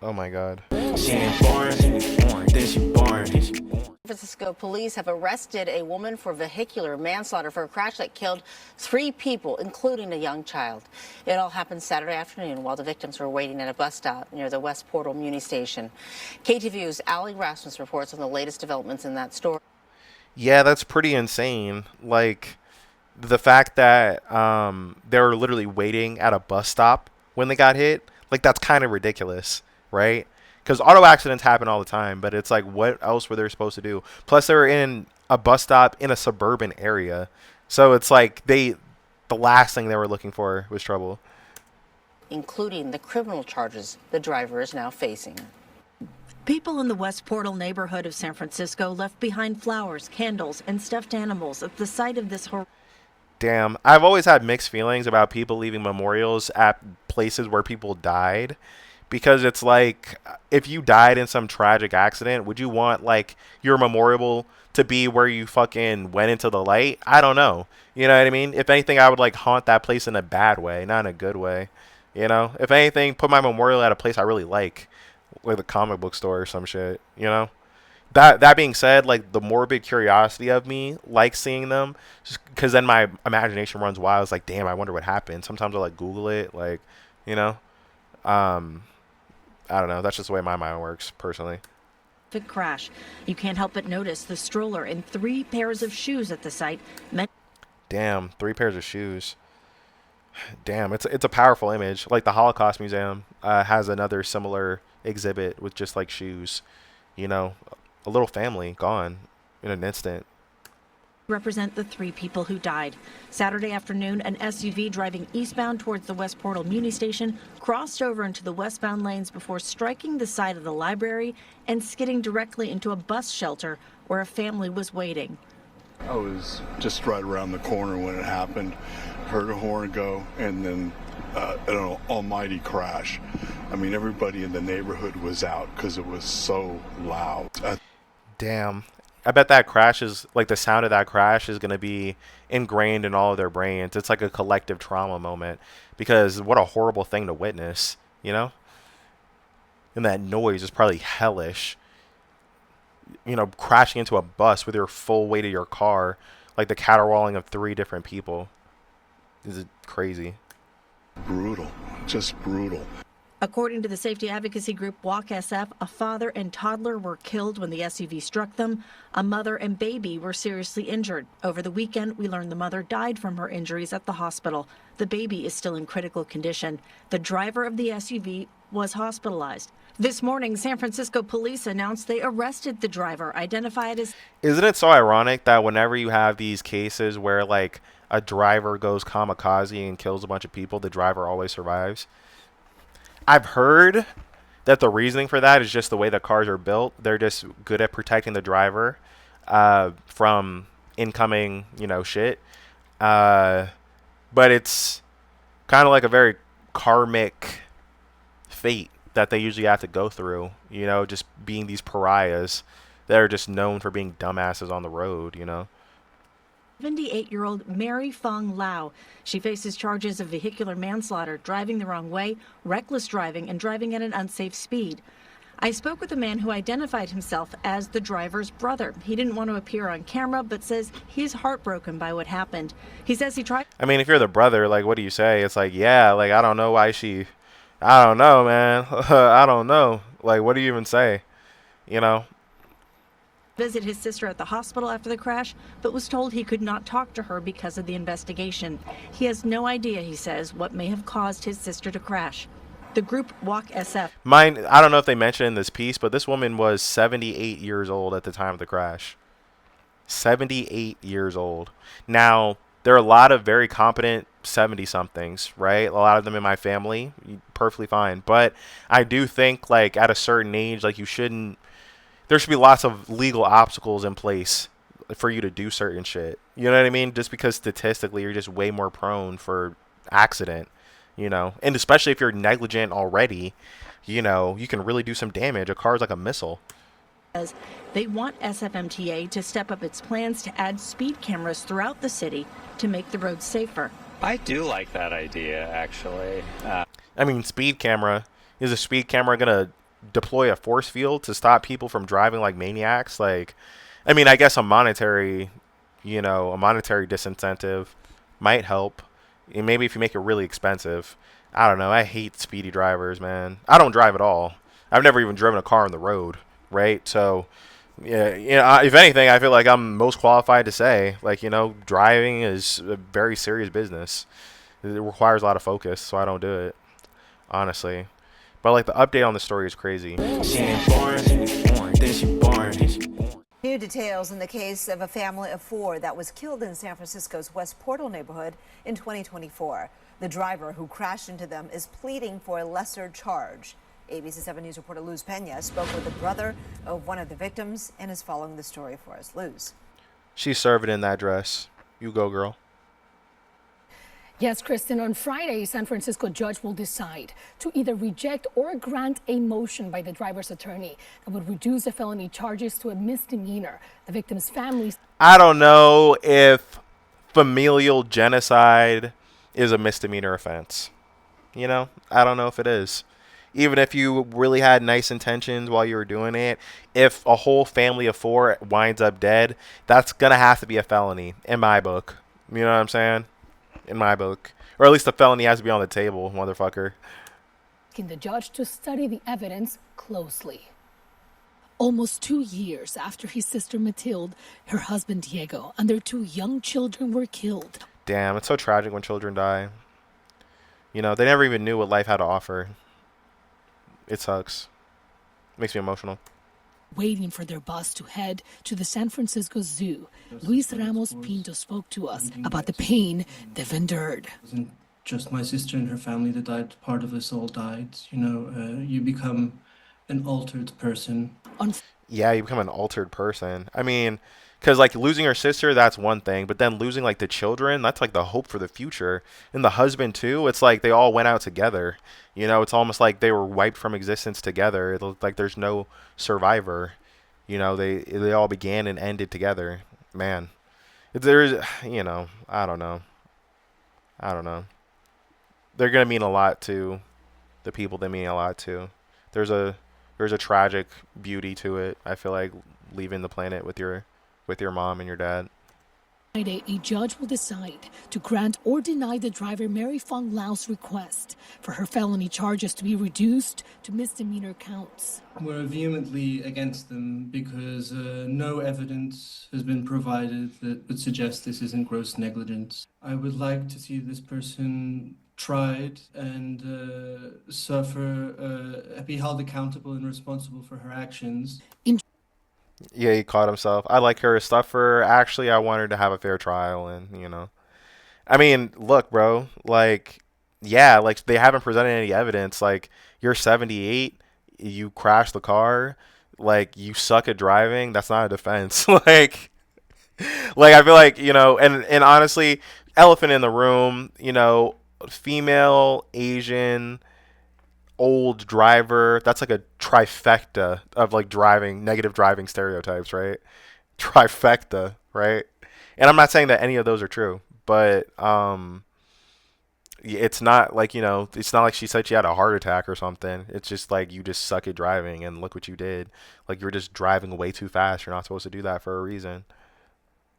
Oh my God. She ain't born, then she born. San Francisco police have arrested a woman for vehicular manslaughter for a crash that killed 3 people, including a young child. It all happened Saturday afternoon while the victims were waiting at a bus stop near the West Portal Muni Station. KTVU's Allie Rasmus reports on the latest developments in that story. Yeah, that's pretty insane. Like the fact that they were literally waiting at a bus stop when they got hit. Like that's kind of ridiculous, right? Because auto accidents happen all the time, but it's like, what else were they supposed to do? Plus, they were in a bus stop in a suburban area, so it's like the last thing they were looking for was trouble. Including the criminal charges the driver is now facing. People in the West Portal neighborhood of San Francisco left behind flowers, candles, and stuffed animals at the site of this horror. Damn, I've always had mixed feelings about people leaving memorials at places where people died. Because it's like, if you died in some tragic accident, would you want like your memorial to be where you fucking went into the light? I don't know. You know what I mean? If anything, I would like haunt that place in a bad way, not in a good way. You know, if anything, put my memorial at a place I really like a comic book store or some shit. You know. That being said, like the morbid curiosity of me like seeing them, just because then my imagination runs wild. It's like, damn, I wonder what happened. Sometimes I like Google it, like, you know. I don't know. That's just the way my mind works, personally. Crash. You can't help but notice the stroller and 3 pairs of shoes at the site. Damn, 3 pairs of shoes. Damn, it's a powerful image. Like the Holocaust Museum has another similar exhibit with just like shoes. You know, a little family gone in an instant. Represent the 3 people who died. Saturday afternoon, an SUV driving eastbound towards the West Portal Muni Station crossed over into the westbound lanes before striking the side of the library and skidding directly into a bus shelter where a family was waiting. I was just right around the corner when it happened, heard a horn go, and then an almighty crash. I mean, everybody in the neighborhood was out because it was so loud. Damn. I bet that crash is like the sound of that crash is going to be ingrained in all of their brains. It's like a collective trauma moment because what a horrible thing to witness, you know? And that noise is probably hellish. You know, crashing into a bus with your full weight of your car, like the caterwauling of 3 different people. This is crazy. Brutal. Just brutal. According to the safety advocacy group Walk SF, a father and toddler were killed when the SUV struck them. A mother and baby were seriously injured. Over the weekend, we learned the mother died from her injuries at the hospital. The baby is still in critical condition. The driver of the SUV was hospitalized. This morning, San Francisco police announced they arrested the driver, identified as... Isn't it so ironic that whenever you have these cases where like a driver goes kamikaze and kills a bunch of people, the driver always survives? I've heard that the reasoning for that is just the way the cars are built. They're just good at protecting the driver from incoming, you know, shit. But it's kind of like a very karmic fate that they usually have to go through, you know, just being these pariahs that are just known for being dumbasses on the road, you know. 78-year-old Mary Fong Lau. She faces charges of vehicular manslaughter, driving the wrong way, reckless driving, and driving at an unsafe speed. I spoke with a man who identified himself as the driver's brother. He didn't want to appear on camera, but says he's heartbroken by what happened. He says he tried... I mean, if you're the brother, like, what do you say? It's like, yeah, like, I don't know why she... I don't know, man. I don't know. Like, what do you even say? You know? Visit his sister at the hospital after the crash, but was told he could not talk to her because of the investigation. He has no idea, he says, what may have caused his sister to crash. The group Walk SF. I don't know if they mentioned in this piece, but this woman was 78 years old at the time of the crash. 78 years old. Now, there are a lot of very competent 70-somethings, right? A lot of them in my family, perfectly fine. But I do think, like, at a certain age, like, there should be lots of legal obstacles in place for you to do certain shit. You know what I mean? Just because statistically you're just way more prone for accident, you know? And especially if you're negligent already, you know, you can really do some damage. A car's like a missile. They want SFMTA to step up its plans to add speed cameras throughout the city to make the roads safer. I do like that idea, actually. I mean, speed camera. Is a speed camera going to deploy a force field to stop people from driving like maniacs. Like, I mean, I guess a monetary, a monetary disincentive might help. And maybe if you make it really expensive. I don't know. I hate speedy drivers, man. I don't drive at all. I've never even driven a car on the road, right? So, yeah, if anything, I feel like I'm most qualified to say, like, driving is a very serious business. It requires a lot of focus, so I don't do it, honestly. But like the update on the story is crazy. She ain't born, then she born, then she born. New details in the case of a family of four that was killed in San Francisco's West Portal neighborhood in 2024. The driver who crashed into them is pleading for a lesser charge. ABC 7 News reporter Luz Pena spoke with the brother of one of the victims and is following the story for us. Luz. She's serving in that dress. You go, girl. Yes, Kristen, on Friday, San Francisco judge will decide to either reject or grant a motion by the driver's attorney that would reduce the felony charges to a misdemeanor. The victim's family. I don't know if familial genocide is a misdemeanor offense. I don't know if it is. Even if you really had nice intentions while you were doing it, if a whole family of four winds up dead, that's going to have to be a felony in my book. You know what I'm saying? In my book. Or at least the felony has to be on the table, motherfucker. Asking the judge to study the evidence closely. Almost 2 years after his sister Mathilde, her husband Diego, and their two young children were killed. Damn, it's so tragic when children die. They never even knew what life had to offer. It sucks. Makes me emotional. Waiting for their bus to head to the San Francisco Zoo, Luis Ramos Pinto spoke to us about the pain they've endured. It wasn't just my sister and her family that died. Part of us all died. You become an altered person. Yeah, you become an altered person. I mean, because like losing your sister, that's one thing, but then losing like the children, that's like the hope for the future. And the husband too, it's like they all went out together. It's almost like they were wiped from existence together. It looked like there's no survivor. They all began and ended together. Man, there's, I don't know. I don't know. They're gonna mean a lot to the people they mean a lot to. There's a tragic beauty to it. I feel like leaving the planet with your mom and your dad. Friday, a judge will decide to grant or deny the driver Mary Fong Lau's request for her felony charges to be reduced to misdemeanor counts. We're vehemently against them because no evidence has been provided that would suggest this isn't gross negligence. I would like to see this person tried and be held accountable and responsible for her actions. Yeah, he caught himself. I like her stuff for actually I want her to have a fair trial and I mean, look, bro, like yeah, like they haven't presented any evidence. Like you're 78, you crashed the car, like you suck at driving, that's not a defense. like I feel like, and honestly, elephant in the room, female, Asian, old driver, that's like a trifecta of like negative driving stereotypes, right? Trifecta, right? And I'm not saying that any of those are true, but it's not like, it's not like she said she had a heart attack or something. It's just like you just suck at driving and look what you did. Like you're just driving way too fast. You're not supposed to do that for a reason.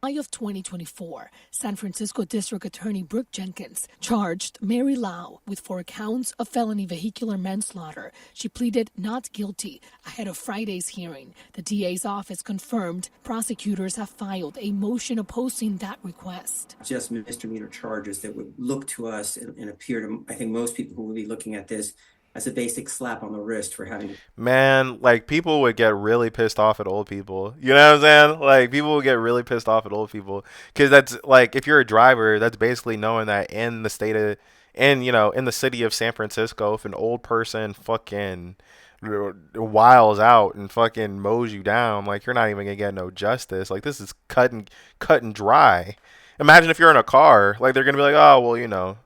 July of 2024, San Francisco District Attorney Brooke Jenkins charged Mary Lau with 4 counts of felony vehicular manslaughter. She pleaded not guilty ahead of Friday's hearing. The DA's office confirmed prosecutors have filed a motion opposing that request. Just misdemeanor charges that would look to us and appear to, I think most people who will be looking at this as a basic slap on the wrist for having. Man, like people would get really pissed off at old people. You know what I'm saying? Like people would get really pissed off at old people because that's like if you're a driver, that's basically knowing that in the state of, in the city of San Francisco, if an old person fucking wiles out and fucking mows you down, like you're not even gonna get no justice. Like this is cut and dry. Imagine if you're in a car, like they're gonna be like, oh well,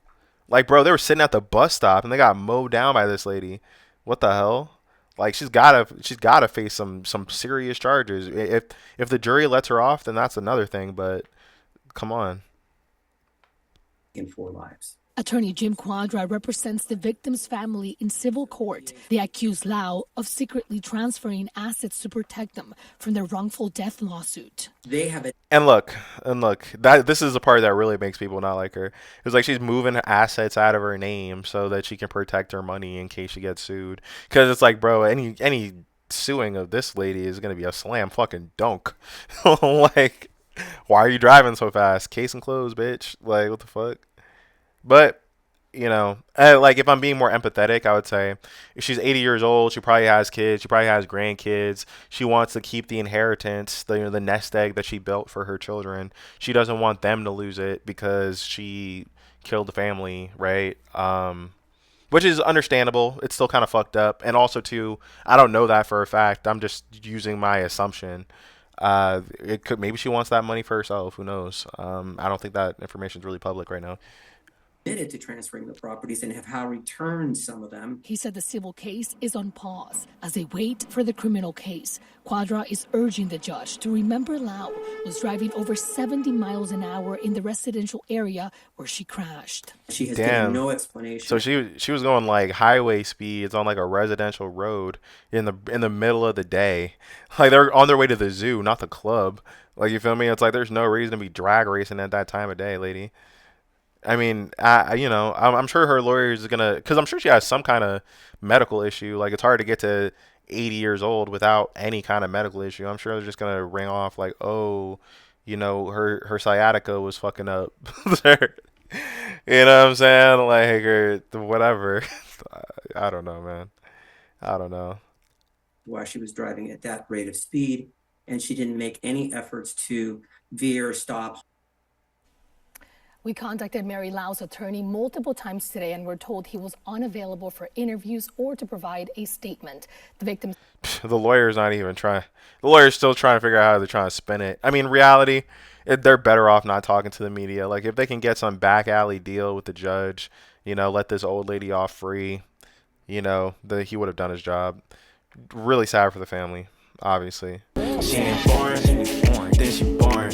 like, bro, they were sitting at the bus stop and they got mowed down by this lady. What the hell? Like, she's gotta face some serious charges. If the jury lets her off, then that's another thing. But come on. In 4 lives. Attorney Jim Quadra represents the victim's family in civil court. They accuse Lau of secretly transferring assets to protect them from their wrongful death lawsuit. They have And look, that this is the part that really makes people not like her. It's like she's moving assets out of her name so that she can protect her money in case she gets sued. Because it's like, bro, any suing of this lady is gonna be a slam fucking dunk. Like, why are you driving so fast? Case and close, bitch. Like, what the fuck? But like if I'm being more empathetic, I would say if she's 80 years old, she probably has kids, she probably has grandkids. She wants to keep the inheritance, the nest egg that she built for her children. She doesn't want them to lose it because she killed the family, right? Which is understandable. It's still kind of fucked up, and also too, I don't know that for a fact. I'm just using my assumption. It could maybe she wants that money for herself. Who knows? I don't think that information is really public right now. admitted to transferring the properties and have how returned some of them. He said the civil case is on pause as they wait for the criminal case. Quadra is urging the judge to remember Lau was driving over 70 miles an hour in the residential area where she crashed. She has Damn. given no explanation. So she was going like highway speeds on like a residential road in the middle of the day. Like they're on their way to the zoo, not the club. Like, you feel me? It's like there's no reason to be drag racing at that time of day, lady. I mean, I'm sure her lawyer is gonna, because I'm sure she has some kind of medical issue. Like, it's hard to get to 80 years old without any kind of medical issue. I'm sure they're just gonna ring off like, oh, her sciatica was fucking up. You know what I'm saying? Like, or whatever. I don't know, man. I don't know. Why she was driving at that rate of speed, and she didn't make any efforts to veer, stop. We contacted Mary Lau's attorney multiple times today and were told he was unavailable for interviews or to provide a statement. The victim. The lawyer's not even trying. The lawyer's still trying to figure out how they're trying to spin it. I mean, reality, they're better off not talking to the media. Like, if they can get some back alley deal with the judge, let this old lady off free, he would have done his job. Really sad for the family, obviously. She ain't born, then she born.